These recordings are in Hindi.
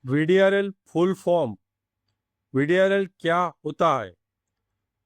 VDRL full form. वीडीआरएल क्या होता है?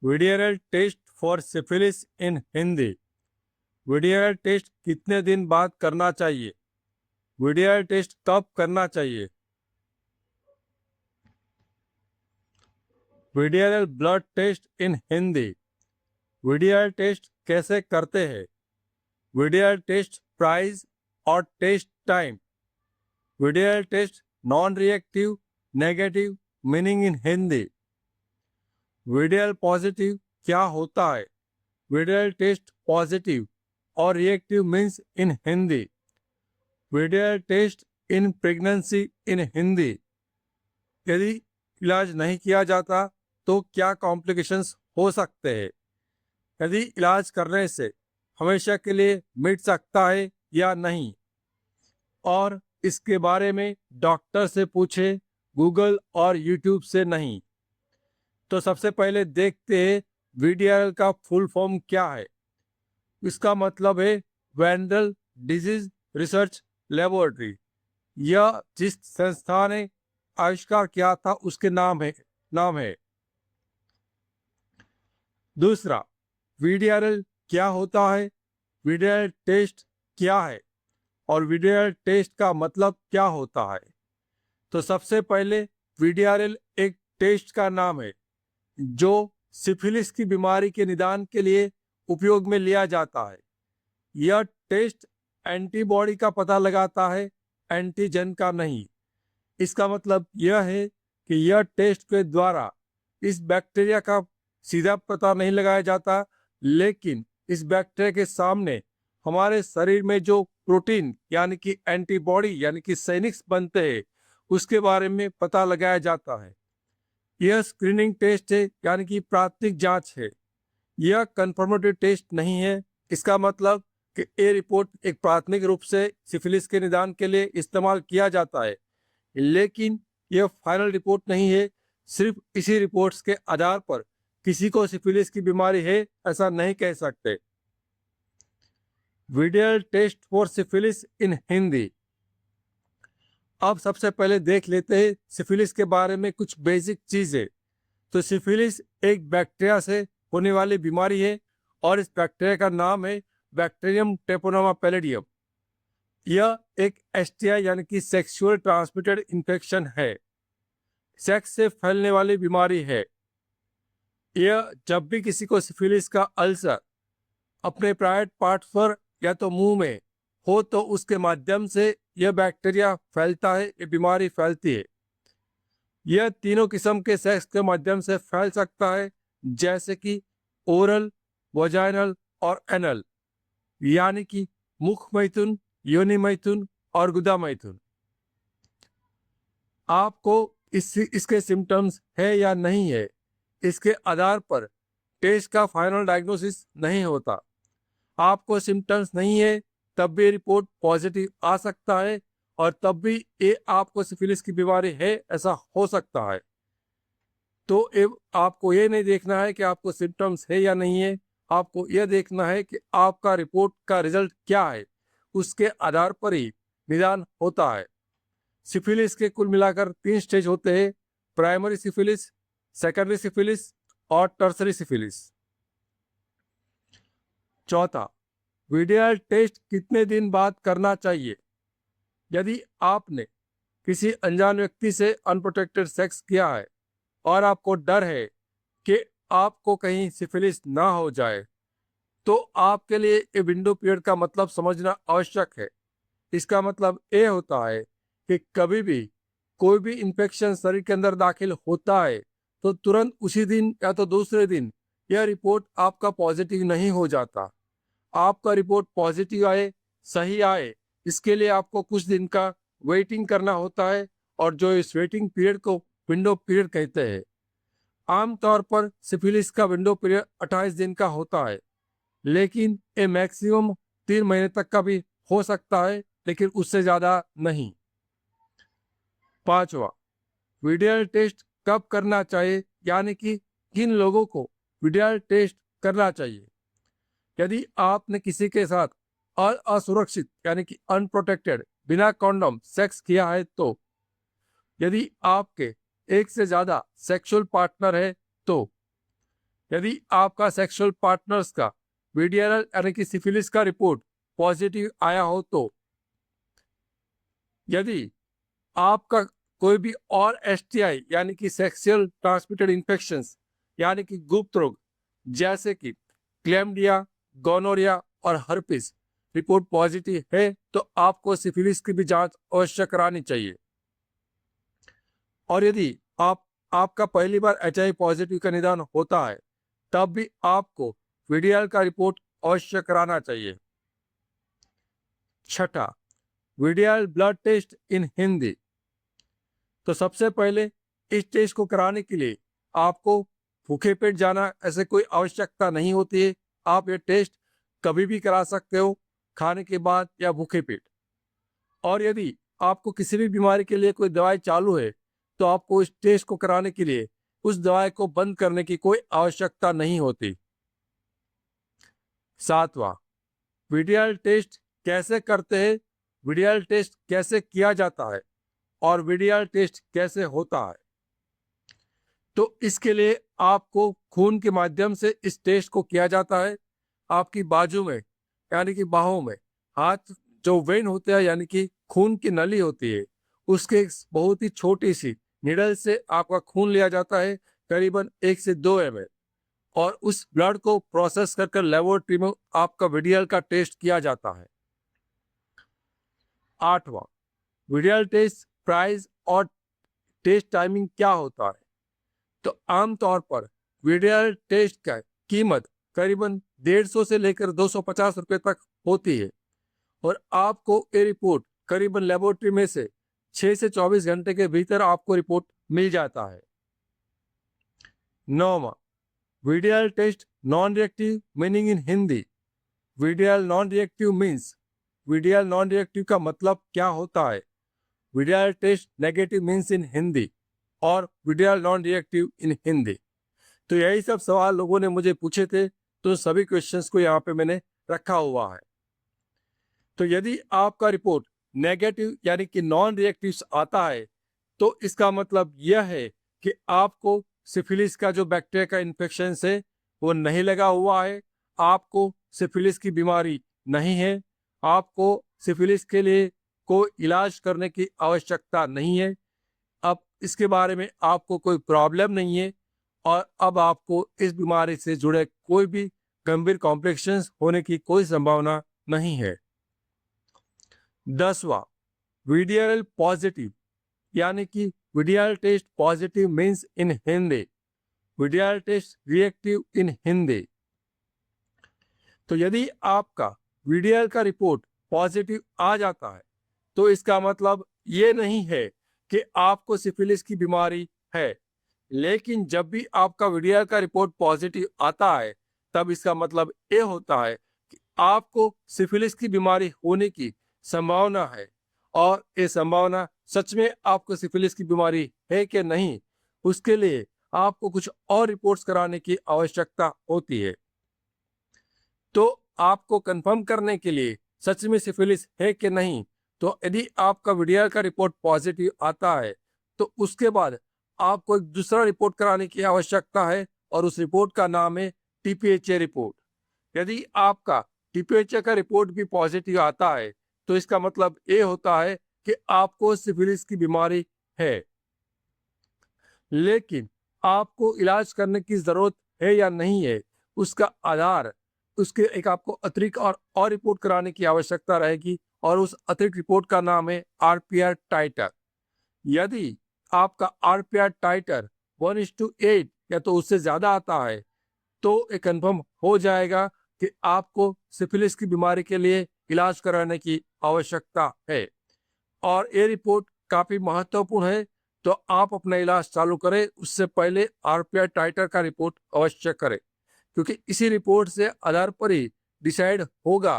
VDRL test for syphilis in Hindi. VDRL test कितने दिन बाद करना चाहिए? वीडीआरएल टेस्ट कब करना चाहिए? VDRL blood test in Hindi. VDRL test कैसे करते हैं? वीडीआरएल टेस्ट प्राइस और test time. VDRL test non reactive negative meaning in Hindi. VDRL positive क्या होता है? वीडीआरएल टेस्ट पॉजिटिव और reactive means in Hindi. VDRL test in pregnancy in Hindi. यदि इलाज नहीं किया जाता तो क्या कॉम्प्लिकेशंस हो सकते हैं? यदि इलाज करने से हमेशा के लिए मिट सकता है या नहीं, और इसके बारे में डॉक्टर से पूछे, गूगल और यूट्यूब से नहीं। तो सबसे पहले देखते हैं वीडीआरएल का फुल फॉर्म क्या है। इसका मतलब है वेंडल डिजीज रिसर्च लेबोरेटरी। यह जिस संस्था ने आविष्कार किया था उसके नाम है। दूसरा, वीडीआरएल क्या होता है? वीडीआरएल टेस्ट क्या है और वीडीआरएल टेस्ट का मतलब क्या होता है? तो सबसे पहले वीडीआरएल एक टेस्ट का नाम है जो सिफिलिस की बीमारी के निदान के लिए उपयोग में लिया जाता है। यह टेस्ट एंटीबॉडी का पता लगाता है, एंटीजन का नहीं। इसका मतलब यह है कि यह टेस्ट के द्वारा इस बैक्टीरिया का सीधा पता नहीं लगाया जाता, लेकिन इस बैक्टीरिया के सामने हमारे शरीर में जो प्रोटीन यानी कि एंटीबॉडी यानी कि सैनिक्स बनते हैं उसके बारे में पता लगाया जाता है। यह स्क्रीनिंग टेस्ट है यानी कि प्राथमिक जांच है। यह कंफर्मेटरी टेस्ट नहीं है। इसका मतलब कि ये रिपोर्ट एक प्राथमिक रूप से सिफिलिस के निदान के लिए इस्तेमाल किया जाता है, लेकिन यह फाइनल रिपोर्ट नहीं है। सिर्फ इसी रिपोर्ट्स के आधार पर किसी को सिफिलिस की बीमारी है ऐसा नहीं कह सकते। वीडियल test for syphilis in Hindi. अब सबसे पहले देख लेते हैं सिफिलिस के बारे में कुछ बेसिक चीजें। तो सिफिलिस एक बैक्टीरिया से होने वाली बीमारी है और इस बैक्टीरिया का नाम है बैक्टीरियम ट्रेपोनोमा पैलिडियम। यह एक एसटीआई यानी कि सेक्सुअल ट्रांसमिटेड इन्फेक्शन है, सेक्स से फैलने वाली बीमारी है। यह जब भी किसी को सिफिलिस का अल्सर अपने प्राइवेट पार्ट पर या तो मुंह में हो तो उसके माध्यम से यह बैक्टीरिया फैलता है, ये बीमारी फैलती है। यह तीनों किस्म के सेक्स के माध्यम से फैल सकता है, जैसे कि ओरल, वजाइनल और एनल, यानी कि मुख मैथुन, योनि मैथुन और गुदा मैथुन। आपको इसके सिम्टम्स है या नहीं है, इसके आधार पर टेस्ट का फाइनल डायग्नोसिस नहीं होता। आपको सिम्टम्स नहीं है तब भी रिपोर्ट पॉजिटिव आ सकता है, और तब भी ये आपको सिफिलिस की बीमारी है ऐसा हो सकता है। तो आपको ये नहीं देखना है कि आपको सिम्टम्स है या नहीं है, आपको यह देखना है कि आपका रिपोर्ट का रिजल्ट क्या है। उसके आधार पर ही निदान होता है। सिफिलिस के कुल मिलाकर 3 स्टेज होते हैं: प्राइमरी सिफिलिस, सेकेंडरी सिफिलिस और टर्सरी सिफिलिस। चौथा, वीडियल टेस्ट कितने दिन बाद करना चाहिए? यदि आपने किसी अनजान व्यक्ति से अनप्रोटेक्टेड सेक्स किया है और आपको डर है कि आपको कहीं सिफिलिस ना हो जाए, तो आपके लिए ये विंडो पीरियड का मतलब समझना आवश्यक है। इसका मतलब ये होता है कि कभी भी कोई भी इंफेक्शन शरीर के अंदर दाखिल होता है तो तुरंत उसी दिन या तो दूसरे दिन यह रिपोर्ट आपका पॉजिटिव नहीं हो जाता। आपका रिपोर्ट पॉजिटिव आए, सही आए, इसके लिए आपको कुछ दिन का वेटिंग करना होता है, और जो इस वेटिंग पीरियड को विंडो पीरियड कहते हैं। आमतौर पर सिफिलिस का विंडो पीरियड 28 दिन का होता है, लेकिन ये मैक्सिमम 3 महीने तक का भी हो सकता है, लेकिन उससे ज्यादा नहीं। पांचवा, वीडियल टेस्ट कब करना चाहिए, यानी कि किन लोगों को वीडियल टेस्ट करना चाहिए? यदि आपने किसी के साथ असुरक्षित यानी कि अनप्रोटेक्टेड बिना कॉन्डोम सेक्स किया है तो यदि आपके एक से ज्यादा सेक्सुअल पार्टनर है तो यदि आपका सेक्सुअल पार्टनर्स का वीडीआरएल यानी कि सिफिलिस का रिपोर्ट पॉजिटिव आया हो तो यदि आपका कोई भी और एसटीआई यानी कि सेक्सुअल ट्रांसमिटेड इन्फेक्शंस यानी कि गुप्त रोग जैसे कि क्लैमिडिया, गोनोरिया और हर्पिस रिपोर्ट पॉजिटिव है तो आपको सिफिलिस की भी जांच अवश्य करानी चाहिए। और यदि आपका पहली बार एचआईवी पॉजिटिव का निदान होता है तब भी आपको वीडीआर का रिपोर्ट अवश्य कराना चाहिए। छठा, VDR blood test in Hindi. तो सबसे पहले इस टेस्ट को कराने के लिए आपको भूखे पेट जाना ऐसे कोई आवश्यकता नहीं होती है। आप ये टेस्ट कभी भी करा सकते हो, खाने के बाद या भूखे पेट। और यदि आपको किसी भी बीमारी के लिए कोई दवाई चालू है तो आपको इस टेस्ट को कराने के लिए उस दवाई को बंद करने की कोई आवश्यकता नहीं होती। सातवां, वीडीआर टेस्ट कैसे करते हैं, वीडीआर टेस्ट कैसे किया जाता है और वीडीआर टेस्ट कैसे होता है। तो इसके लिए आपको खून के माध्यम से इस टेस्ट को किया जाता है। आपकी बाजू में यानी कि बाहों में हाथ जो वेन होते हैं यानी कि खून की नली होती है उसके एक बहुत ही छोटी सी निडल से आपका खून लिया जाता है, करीबन 1 से 2 ml, और उस ब्लड को प्रोसेस कर लेबोरेटरी में आपका वीडीआर का टेस्ट किया जाता है। 8वां, वीडीआर टेस्ट प्राइस और टेस्ट टाइमिंग क्या होता है। तो आमतौर पर वीडीआर टेस्ट का कीमत करीबन 150 से लेकर 250 रुपए तक होती है और आपको ये रिपोर्ट करीबन लेबोरेटरी में से 6 से 24 घंटे के भीतर आपको रिपोर्ट मिल जाता है। 9वां, VDR test non reactive meaning in Hindi. VDR non reactive means, VDR non reactive का मतलब क्या होता है। VDR test negative means in Hindi और VDR non reactive in Hindi. तो यही सब सवाल लोगों ने मुझे पूछे थे, तो सभी क्वेश्चंस को यहाँ पे मैंने रखा हुआ है। तो यदि आपका रिपोर्ट नेगेटिव यानी कि नॉन रिएक्टिव आता है तो इसका मतलब यह है कि आपको सिफिलिस का जो बैक्टीरिया का इन्फेक्शन है वो नहीं लगा हुआ है, आपको सिफिलिस की बीमारी नहीं है, आपको सिफिलिस के लिए कोई इलाज करने की आवश्यकता नहीं है, अब इसके बारे में आपको कोई प्रॉब्लम नहीं है और अब आपको इस बीमारी से जुड़े कोई भी गंभीर कॉम्प्लिकेशंस होने की कोई संभावना नहीं है। 10वां, वीडीआरएल पॉजिटिव यानी कि VDR test positive means in Hindi, VDR test reactive in Hindi. तो यदि आपका वीडीआर का रिपोर्ट पॉजिटिव आ जाता है तो इसका मतलब ये नहीं है कि आपको सिफिलिस की बीमारी है, लेकिन जब भी आपका वीडीआर का रिपोर्ट पॉजिटिव आता है तब इसका मतलब ये होता है कि आपको सिफिलिस की बीमारी होने की संभावना है और ये संभावना सच में आपको सिफिलिस की बीमारी है कि नहीं उसके लिए आपको कुछ और रिपोर्ट्स कराने की आवश्यकता होती है। तो आपको कंफर्म करने के लिए सच में सिफिलिस है कि नहीं, तो यदि आपका वीडीआर का रिपोर्ट पॉजिटिव आता है तो उसके बाद आपको एक दूसरा रिपोर्ट कराने की आवश्यकता है और उस रिपोर्ट का नाम है टीपीएचए रिपोर्ट। यदि आपका टीपीएचए का रिपोर्ट भी पॉजिटिव आता है तो इसका मतलब ये होता है कि आपको सिफिलिस की बीमारी है, लेकिन आपको इलाज करने की जरूरत है या नहीं है उसका आधार उसके एक आपको अतिरिक्त और रिपोर्ट कराने की आवश्यकता रहेगी और उस अतिरिक्त रिपोर्ट का नाम है आरपीआर टाइटर। यदि आपका आरपीआर टाइटर 1:8 या तो उससे ज्यादा आता है तो ये कंफर्म हो जाएगा कि आपको सिफिलिस की बीमारी के लिए इलाज कराने की आवश्यकता है और ये रिपोर्ट काफी महत्वपूर्ण है। तो आप अपना इलाज चालू करें उससे पहले आरपीआर टाइटर का रिपोर्ट अवश्य करें, क्योंकि इसी रिपोर्ट से आधार पर ही डिसाइड होगा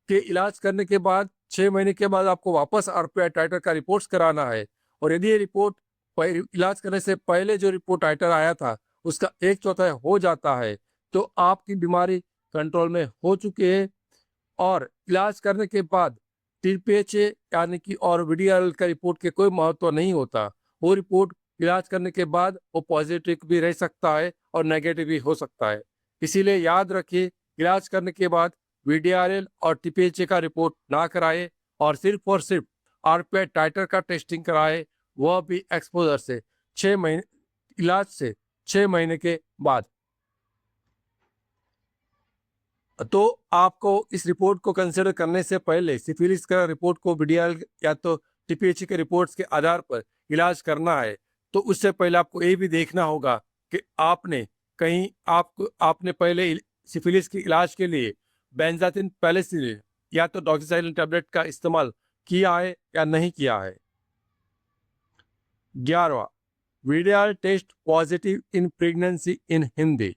कि इलाज करने के बाद 6 महीने के बाद आपको वापस आरपीआर टाइटर का रिपोर्ट्स कराना है। और यदि ये रिपोर्ट इलाज करने से पहले जो रिपोर्ट टाइटर आया था उसका 1/4 हो जाता है तो आपकी बीमारी कंट्रोल में हो चुकी है और इलाज करने के बाद टीपीएचए यानी कि और वीडीआरएल का रिपोर्ट के कोई महत्व नहीं होता, वो रिपोर्ट इलाज करने के बाद वो पॉजिटिव भी रह सकता है और नेगेटिव भी हो सकता है। इसीलिए याद रखिए, इलाज करने के बाद वीडीआरएल और टीपीएचए का रिपोर्ट ना कराए और सिर्फ आरपीआई टाइटर का टेस्टिंग कराए, वह भी एक्सपोजर से 6 महीने इलाज से 6 महीने के बाद। तो आपको इस रिपोर्ट को कंसिडर करने से पहले सिफिलिस का रिपोर्ट को वीडीआरएल या तो टीपीएचए के रिपोर्ट्स के आधार पर इलाज करना है, तो उससे पहले आपको ये भी देखना होगा कि आपने पहले सिफिलिस के इलाज के लिए बेंजाथिन पेनिसिलिन या तो डॉक्सीसाइक्लिन टैबलेट का इस्तेमाल किया है या नहीं किया है। 11वां, VDRL test positive in pregnancy in Hindi.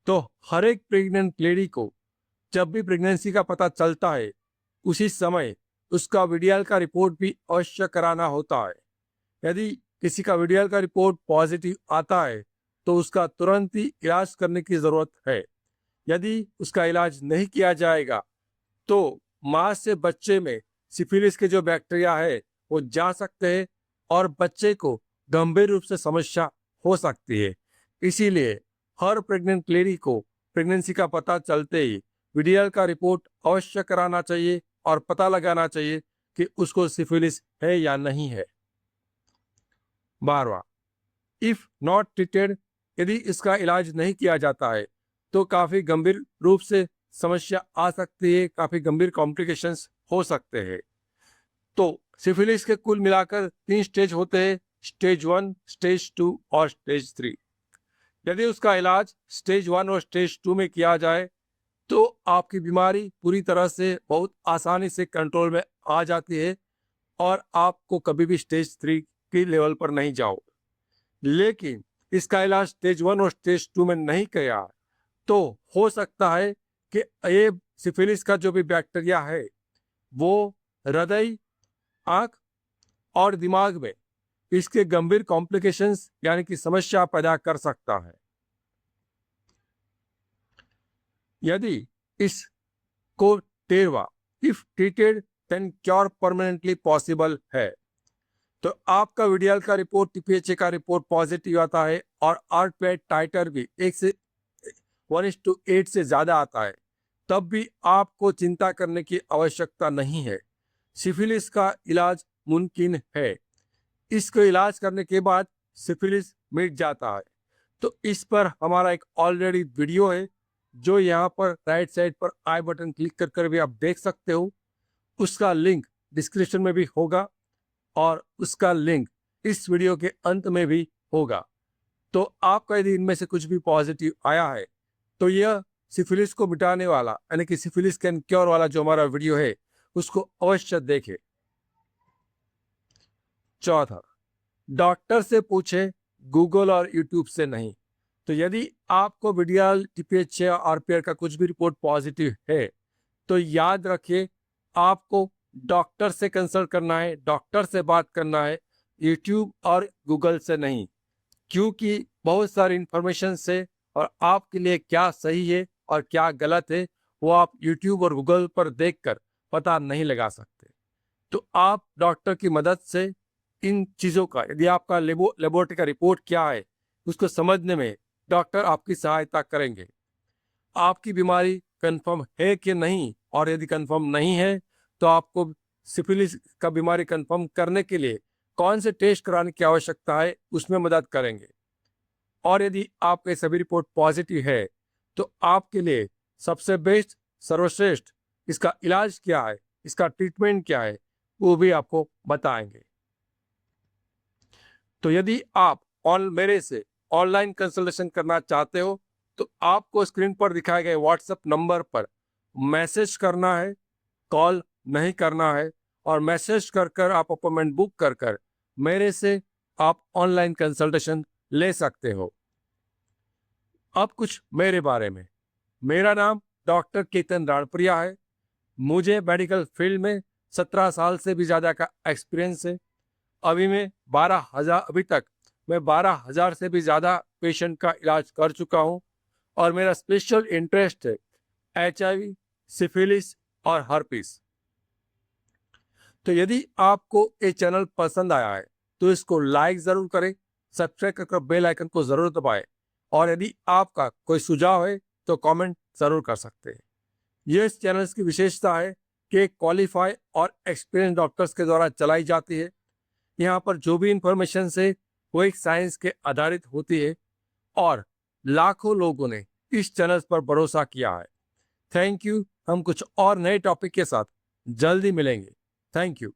तो हर एक प्रेग्नेंट लेडी को जब भी प्रेगनेंसी का पता चलता है, उसी समय उसका वीडीआरएल का रिपोर्ट भी अवश्य कराना होता है। यदि किसी का वीडीआरएल का रिपोर्ट पॉजिटिव आता है तो उसका तुरंत ही इलाज करने की ज़रूरत है। यदि उसका इलाज नहीं किया जाएगा तो माँ से बच्चे में सिफिलिस के जो बैक्टीरिया है वो जा सकते हैं और बच्चे को गंभीर रूप से समस्या हो सकती है। इसीलिए हर प्रेग्नेंट लेडी को प्रेगनेंसी का पता चलते ही वीडीआरएल का रिपोर्ट अवश्य कराना चाहिए और पता लगाना चाहिए कि उसको सिफिलिस है या नहीं है। 12वां, इफ नॉट ट्रीटेड, यदि इसका इलाज नहीं किया जाता है तो काफी गंभीर रूप से समस्या आ सकती है, काफी गंभीर कॉम्प्लिकेशंस हो सकते हैं। तो सिफिलिस के कुल मिलाकर 3 स्टेज होते हैं, स्टेज 1, स्टेज 2 और स्टेज 3। यदि उसका इलाज स्टेज 1 और स्टेज 2 में किया जाए तो आपकी बीमारी पूरी तरह से बहुत आसानी से कंट्रोल में आ जाती है और आपको कभी भी स्टेज 3 की लेवल पर नहीं जाओ। लेकिन इसका इलाज स्टेज 1 और स्टेज 2 में नहीं किया तो हो सकता है कि ये सिफिलिस का जो भी बैक्टीरिया है वो हृदय, आंख और दिमाग में इसके गंभीर कॉम्प्लिकेशंस यानी कि समस्या पैदा कर सकता है। यदि इसको 13वां, if treated then cure permanently possible है। तो आपका वीडीआरएल का रिपोर्ट, टीपीएचए का रिपोर्ट पॉजिटिव आता है और आरपीआई टाइटर भी 1:8 से ज्यादा आता है, तब भी आपको चिंता करने की आवश्यकता नहीं है। सिफिलिस का इलाज मुमकिन है। इसको इलाज करने के बाद सिफिलिस मिट जाता है। तो इस पर हमारा एक ऑलरेडी वीडियो है जो यहाँ पर राइट साइड पर आई बटन क्लिक कर कर भी आप देख सकते हो। उसका लिंक डिस्क्रिप्शन में भी होगा और उसका लिंक इस वीडियो के अंत में भी होगा। तो आपका यदि इनमें से कुछ भी पॉजिटिव आया है तो यह सिफिलिस को मिटाने वाला यानी कि सिफिलिस कैन क्योर वाला जो हमारा वीडियो है उसको अवश्य देखें। चौथा, डॉक्टर से पूछे, गूगल और यूट्यूब से नहीं। तो यदि आपको वीडीआरएल, टीपीएचए और आरपीआर का कुछ भी रिपोर्ट पॉजिटिव है तो याद रखिए आपको डॉक्टर से कंसल्ट करना है, डॉक्टर से बात करना है, यूट्यूब और गूगल से नहीं। क्योंकि बहुत सारी इंफॉर्मेशन से और आपके लिए क्या सही है और क्या गलत है वो आप यूट्यूब और गूगल पर देखकर पता नहीं लगा सकते। तो आप डॉक्टर की मदद से इन चीज़ों का, यदि आपका लेबोरेटरी का रिपोर्ट क्या है उसको समझने में डॉक्टर आपकी सहायता करेंगे। आपकी बीमारी कंफर्म है कि नहीं, और यदि कंफर्म नहीं है तो आपको सिफिलिस का बीमारी कंफर्म करने के लिए कौन से टेस्ट कराने की आवश्यकता है उसमें मदद करेंगे। और यदि आपके सभी रिपोर्ट पॉजिटिव है तो आपके लिए सबसे बेस्ट, सर्वश्रेष्ठ इसका इलाज क्या है, इसका ट्रीटमेंट क्या है, वो भी आपको बताएंगे। तो यदि आप मेरे से ऑनलाइन कंसल्टेशन करना चाहते हो तो आपको स्क्रीन पर दिखाए गए व्हाट्सएप नंबर पर मैसेज करना है, कॉल नहीं करना है। और मैसेज कर कर आप अपॉइंटमेंट बुक कर कर मेरे से आप ऑनलाइन कंसल्टेशन ले सकते हो। अब कुछ मेरे बारे में। मेरा नाम डॉक्टर केतन राणप्रिया है। मुझे मेडिकल फील्ड में 17 साल से भी ज़्यादा का एक्सपीरियंस है। अभी तक मैं 12,000 से भी ज़्यादा पेशेंट का इलाज कर चुका हूँ और मेरा स्पेशल इंटरेस्ट है HIV, सिफिलिस और हर्पिस। तो यदि आपको ये चैनल पसंद आया है तो इसको लाइक ज़रूर करें, सब्सक्राइब कर बेल आइकन को ज़रूर दबाएं और यदि आपका कोई सुझाव है तो कमेंट ज़रूर कर सकते हैं। ये इस चैनल की विशेषता है कि क्वालिफाई और एक्सपीरियंस डॉक्टर्स के द्वारा चलाई जाती है। यहाँ पर जो भी इंफॉर्मेशन है वो एक साइंस के आधारित होती है और लाखों लोगों ने इस चैनल पर भरोसा किया है। Thank you. हम कुछ और नए टॉपिक के साथ जल्दी मिलेंगे। Thank you.